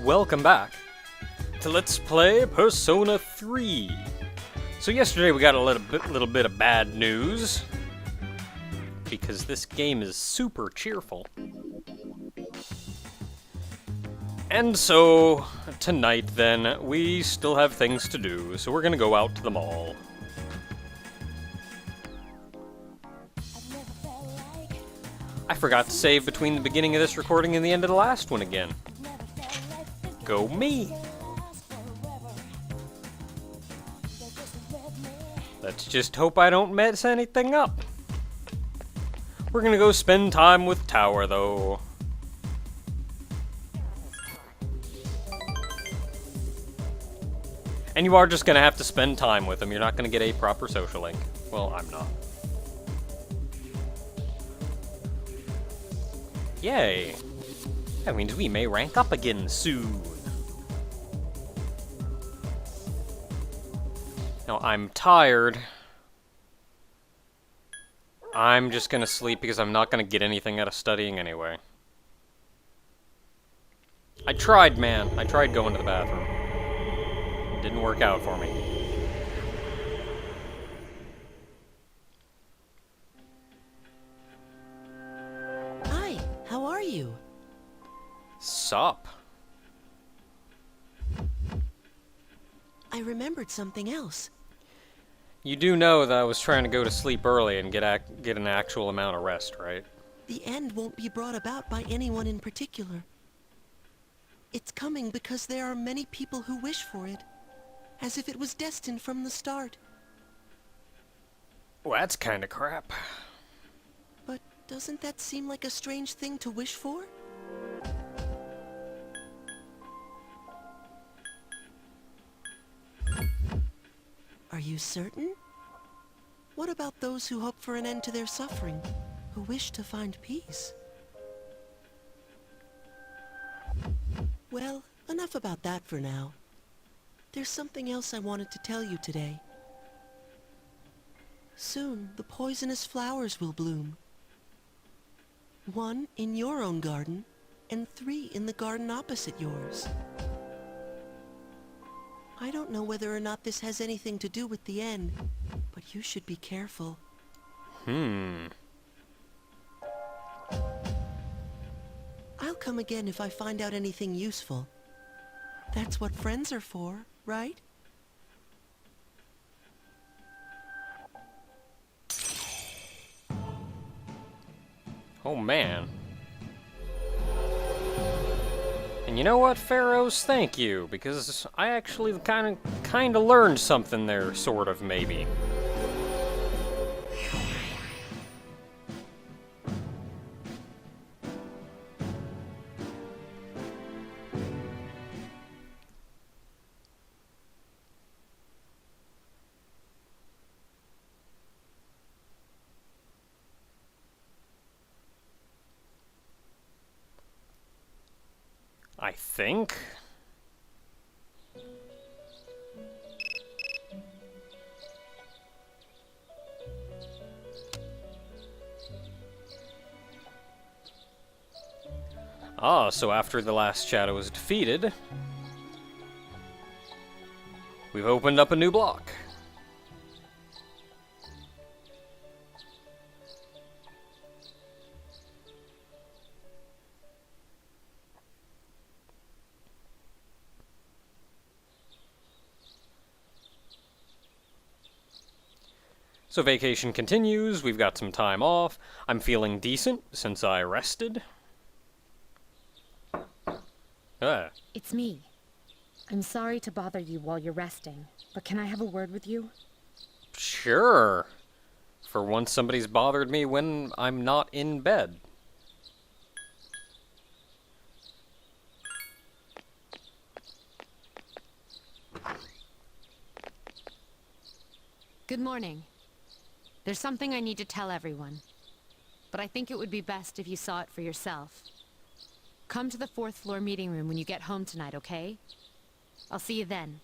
welcome back to Let's Play Persona 3. So yesterday we got a little bit of bad news, because this game is super cheerful. And so, tonight then, we still have things to do, so we're gonna go out to the mall. I forgot to save between the beginning of this recording and the end of the last one again. Go me! Let's just hope I don't mess anything up. We're gonna go spend time with Tower, though. And you are just gonna have to spend time with him. You're not gonna get a proper social link. Well, I'm not. Yay! That means we may rank up again soon. Now, I'm tired. I'm just gonna sleep because I'm not gonna get anything out of studying anyway. I tried, man. I tried going to the bathroom. It didn't work out for me. Hi, how are you? Sup? I remembered something else. You do know that I was trying to go to sleep early and get an actual amount of rest, right? The end won't be brought about by anyone in particular. It's coming because there are many people who wish for it, as if it was destined from the start. Well, that's kind of crap. But doesn't that seem like a strange thing to wish for? Are you certain? What about those who hope for an end to their suffering, who wish to find peace? Well, enough about that for now. There's something else I wanted to tell you today. Soon, the poisonous flowers will bloom. 1 in your own garden, and 3 in the garden opposite yours. I don't know whether or not this has anything to do with the end, but you should be careful. I'll come again if I find out anything useful. That's what friends are for, right? Oh, man. And you know what, Pharaohs? Thank you, because I actually kind of learned something there, sort of, maybe. I think. Ah, so after the last shadow is defeated, we've opened up a new block. So vacation continues, we've got some time off. I'm feeling decent since I rested. It's me. I'm sorry to bother you while you're resting, but can I have a word with you? Sure. For once somebody's bothered me when I'm not in bed. Good morning. There's something I need to tell everyone, but I think it would be best if you saw it for yourself. Come to the 4th floor meeting room when you get home tonight, okay? I'll see you then.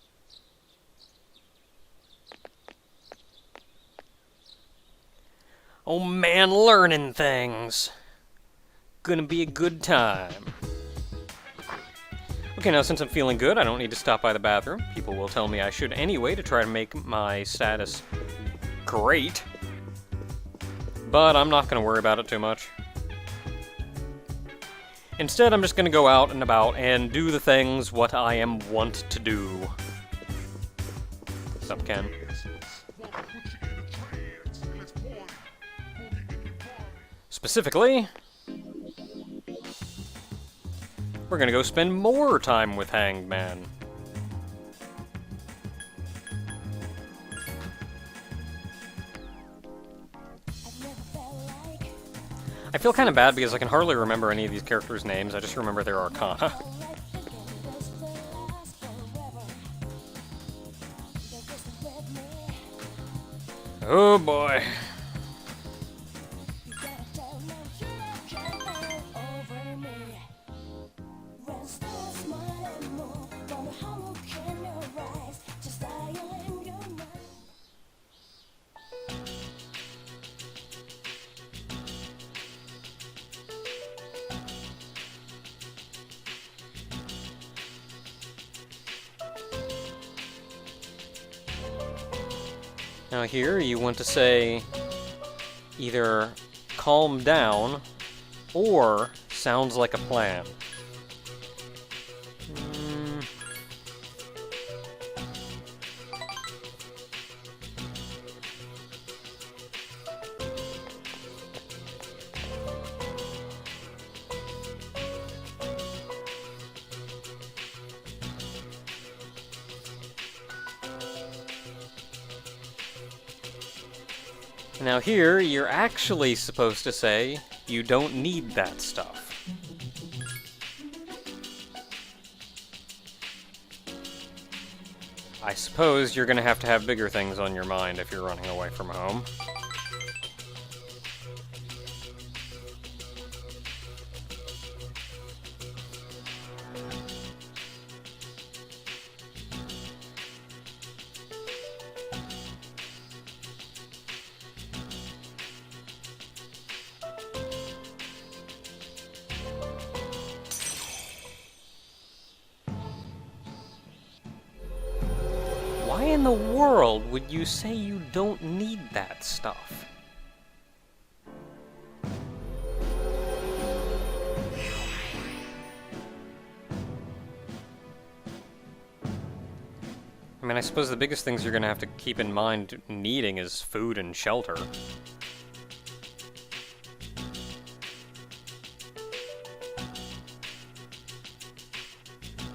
Oh man, learning things. Gonna be a good time. Okay, now since I'm feeling good, I don't need to stop by the bathroom. People will tell me I should anyway to try to make my status great. But I'm not going to worry about it too much. Instead, I'm just going to go out and about and do the things what I am wont to do. Sup, Ken? Specifically, we're gonna go spend more time with Hanged Man. I feel kind of bad because I can hardly remember any of these characters' names. I just remember their arcana. Oh boy. Now here you want to say either calm down or sounds like a plan. Now here, you're actually supposed to say, you don't need that stuff. I suppose you're gonna have to have bigger things on your mind if you're running away from home. Why in the world would you say you don't need that stuff? I mean, I suppose the biggest things you're gonna have to keep in mind needing is food and shelter.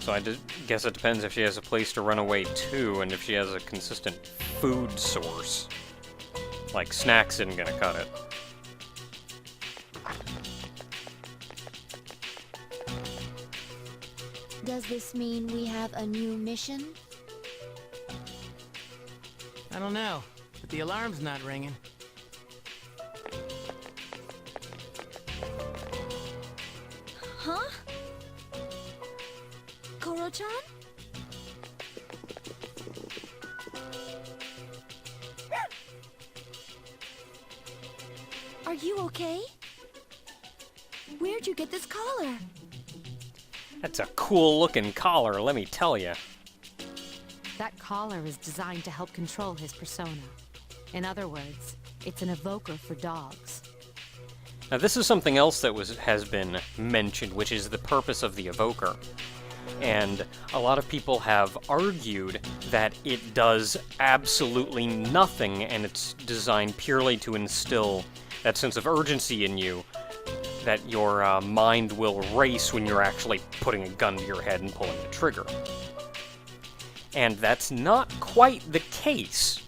So I guess it depends if she has a place to run away to, and if she has a consistent food source. Like, snacks isn't gonna cut it. Does this mean we have a new mission? I don't know, but the alarm's not ringing. Huh? Korochan? Are you okay? Where'd you get this collar? That's a cool-looking collar, let me tell you. That collar is designed to help control his persona. In other words, it's an evoker for dogs. Now this is something else that has been mentioned, which is the purpose of the evoker. And a lot of people have argued that it does absolutely nothing, and it's designed purely to instill that sense of urgency in you, that your mind will race when you're actually putting a gun to your head and pulling the trigger. And that's not quite the case,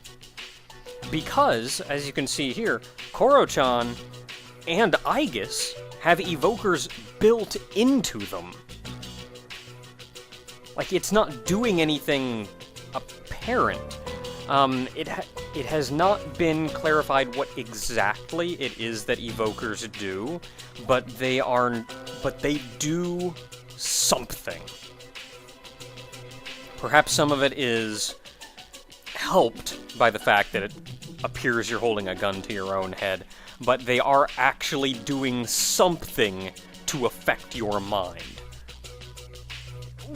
because, as you can see here, Korochan and Aegis have evokers built into them. Like, it's not doing anything apparent. It has not been clarified what exactly it is that evokers do, but they do something. Perhaps some of it is helped by the fact that it appears you're holding a gun to your own head, but they are actually doing something to affect your mind.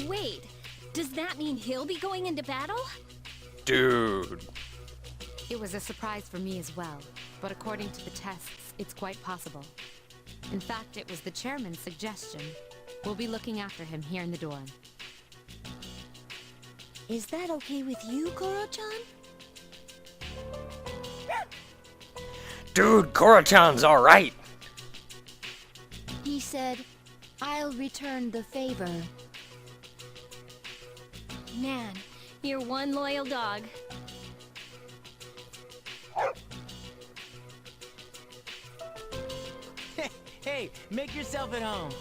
Wait, does that mean he'll be going into battle? Dude. It was a surprise for me as well, but according to the tests, it's quite possible. In fact, it was the chairman's suggestion. We'll be looking after him here in the dorm. Is that okay with you, Korochan? Dude, Korochan's alright. He said, I'll return the favor. Man, you're one loyal dog. Hey, make yourself at home.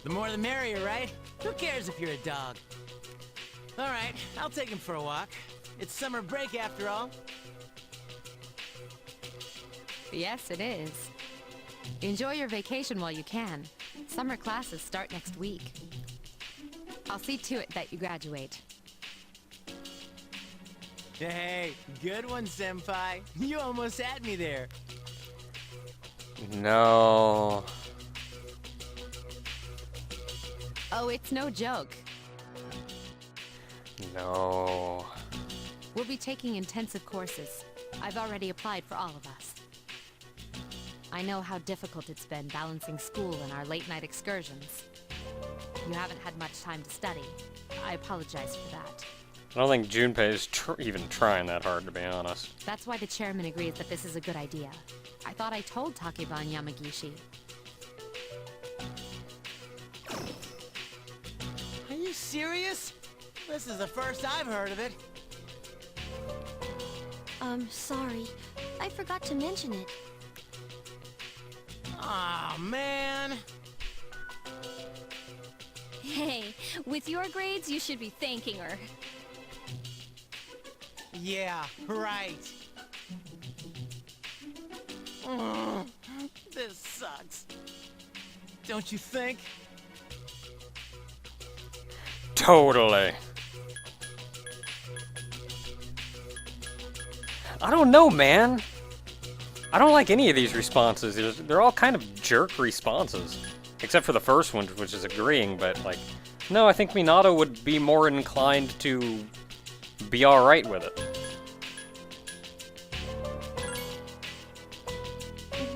The more the merrier, right? Who cares if you're a dog? Alright, I'll take him for a walk. It's summer break after all. Yes, it is. Enjoy your vacation while you can. Summer classes start next week. I'll see to it that you graduate. Hey, good one, Senpai. You almost had me there. No. Oh, it's no joke. No. We'll be taking intensive courses. I've already applied for all of us. I know how difficult it's been balancing school and our late-night excursions. You haven't had much time to study. I apologize for that. I don't think Junpei is even trying that hard, to be honest. That's why the chairman agrees that this is a good idea. I thought I told Takeban Yamagishi. Are you serious? This is the first I've heard of it. Sorry. I forgot to mention it. Aw, man. Hey, with your grades, you should be thanking her. Yeah, right. This sucks. Don't you think? Totally. I don't know, man. I don't like any of these responses. They're all kind of jerk responses. Except for the first one, which is agreeing, but, like, no, I think Minato would be more inclined to be alright with it.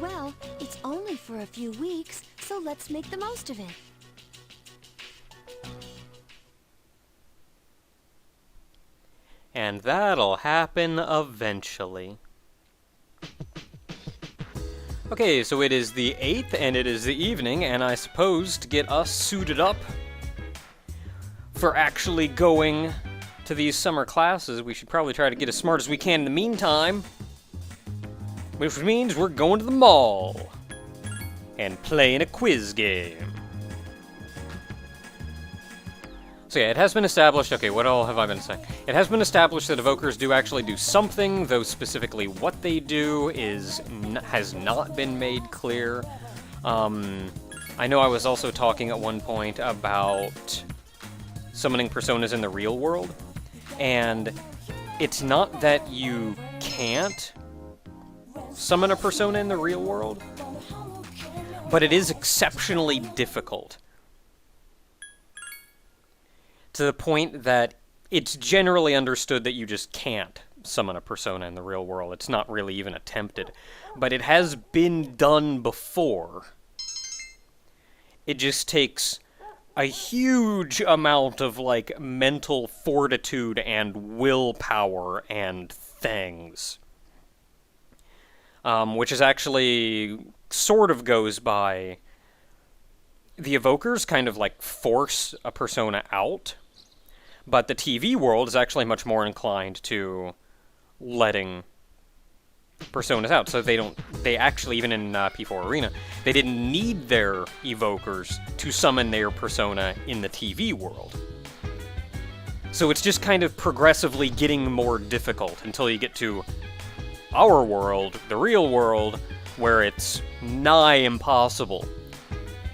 Well, it's only for a few weeks, so let's make the most of it. And that'll happen eventually. Okay, so it is the 8th, and it is the evening, and I suppose to get us suited up for actually going to these summer classes, we should probably try to get as smart as we can in the meantime. Which means we're going to the mall and playing a quiz game. So yeah, it has been established, okay, what all have I been saying? It has been established that Evokers do actually do something, though specifically what they do has not been made clear. I know I was also talking at one point about summoning personas in the real world, and it's not that you can't summon a persona in the real world, but it is exceptionally difficult. To the point that it's generally understood that you just can't summon a persona in the real world. It's not really even attempted. But it has been done before. It just takes a huge amount of, like, mental fortitude and willpower and things. Which is actually sort of goes by the Evokers kind of, like, force a persona out. But the TV world is actually much more inclined to letting personas out. So they actually, even in P4 Arena, they didn't need their Evokers to summon their persona in the TV world. So it's just kind of progressively getting more difficult until you get to our world, the real world, where it's nigh impossible,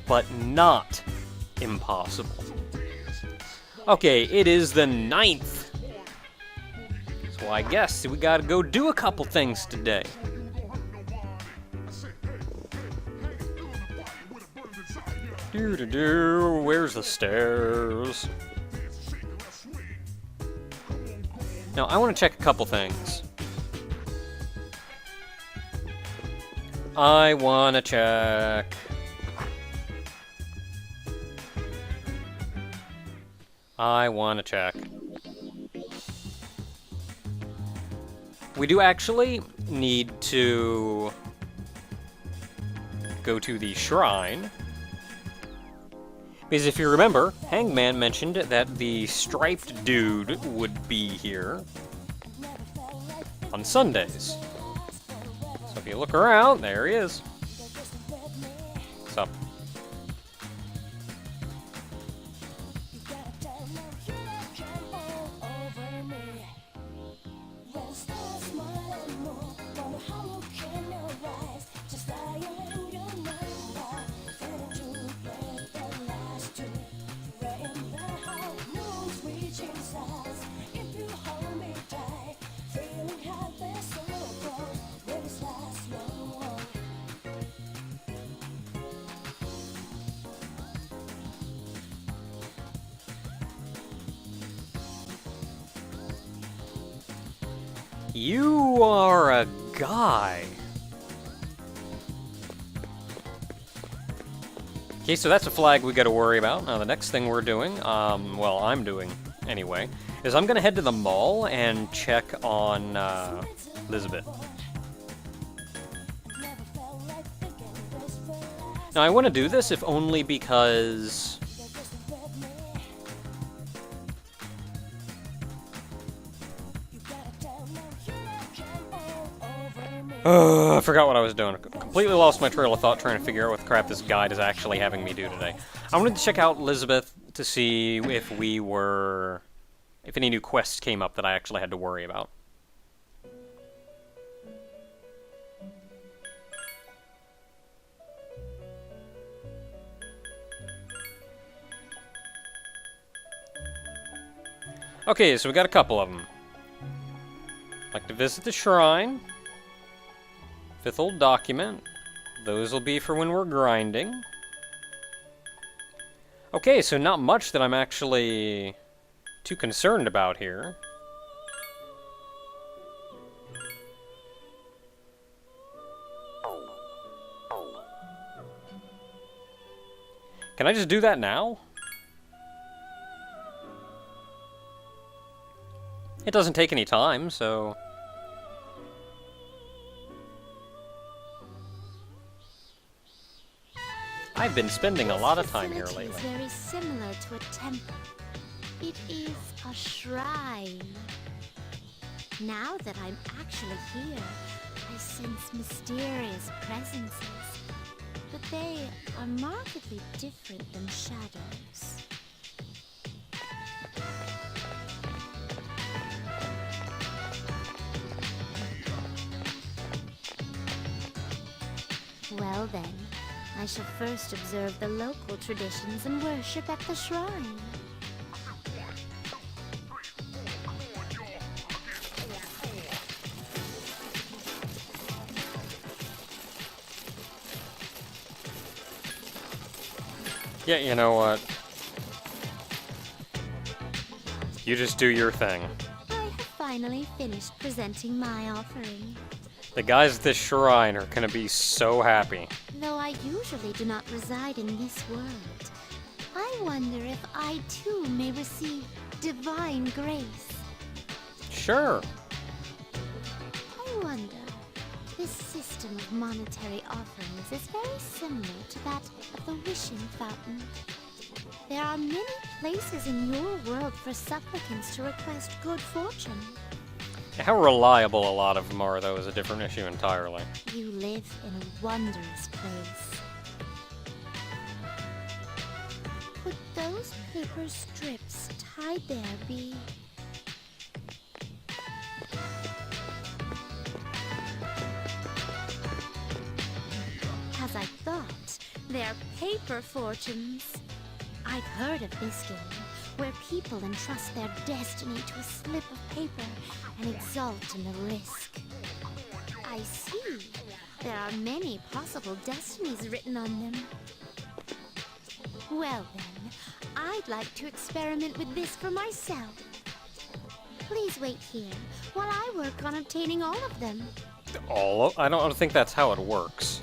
but not impossible. Okay, it is the 9th. So I guess we gotta go do a couple things today. Doo-doo-doo, where's the stairs? Now, I want to check a couple things. I want to check... We do actually need to go to the shrine. Because if you remember, Hangman mentioned that the striped dude would be here on Sundays. So if you look around, there he is. What's up? You are a guy. Okay, so that's a flag we gotta worry about. Now, the next thing we're doing, well, I'm doing anyway, is I'm gonna head to the mall and check on, Elizabeth. Now, I want to do this if only because... I forgot what I was doing. Completely lost my trail of thought trying to figure out what the crap this guide is actually having me do today. I wanted to check out Elizabeth to see if if any new quests came up that I actually had to worry about. Okay, so we got a couple of them. Like to visit the shrine. Fifth old document. Those will be for when we're grinding. Okay, so not much that I'm actually too concerned about here. Can I just do that now? It doesn't take any time, so... I've been spending a lot of time here lately. It's very similar to a temple. It is a shrine. Now that I'm actually here, I sense mysterious presences. But they are markedly different than shadows. Well then, I shall first observe the local traditions and worship at the shrine. Yeah, you know what? You just do your thing. I have finally finished presenting my offering. The guys at this shrine are gonna be so happy. Though I usually do not reside in this world, I wonder if I too may receive divine grace. Sure. I wonder, this system of monetary offerings is very similar to that of the wishing fountain. There are many places in your world for supplicants to request good fortune. How reliable a lot of them are, though, is a different issue entirely. You live in a wondrous place. Could those paper strips tied there be... As I thought, they're paper fortunes. I've heard of this game, where people entrust their destiny to a slip of paper and exult in the risk. I see. There are many possible destinies written on them. Well then, I'd like to experiment with this for myself. Please wait here while I work on obtaining all of them. I don't think that's how it works.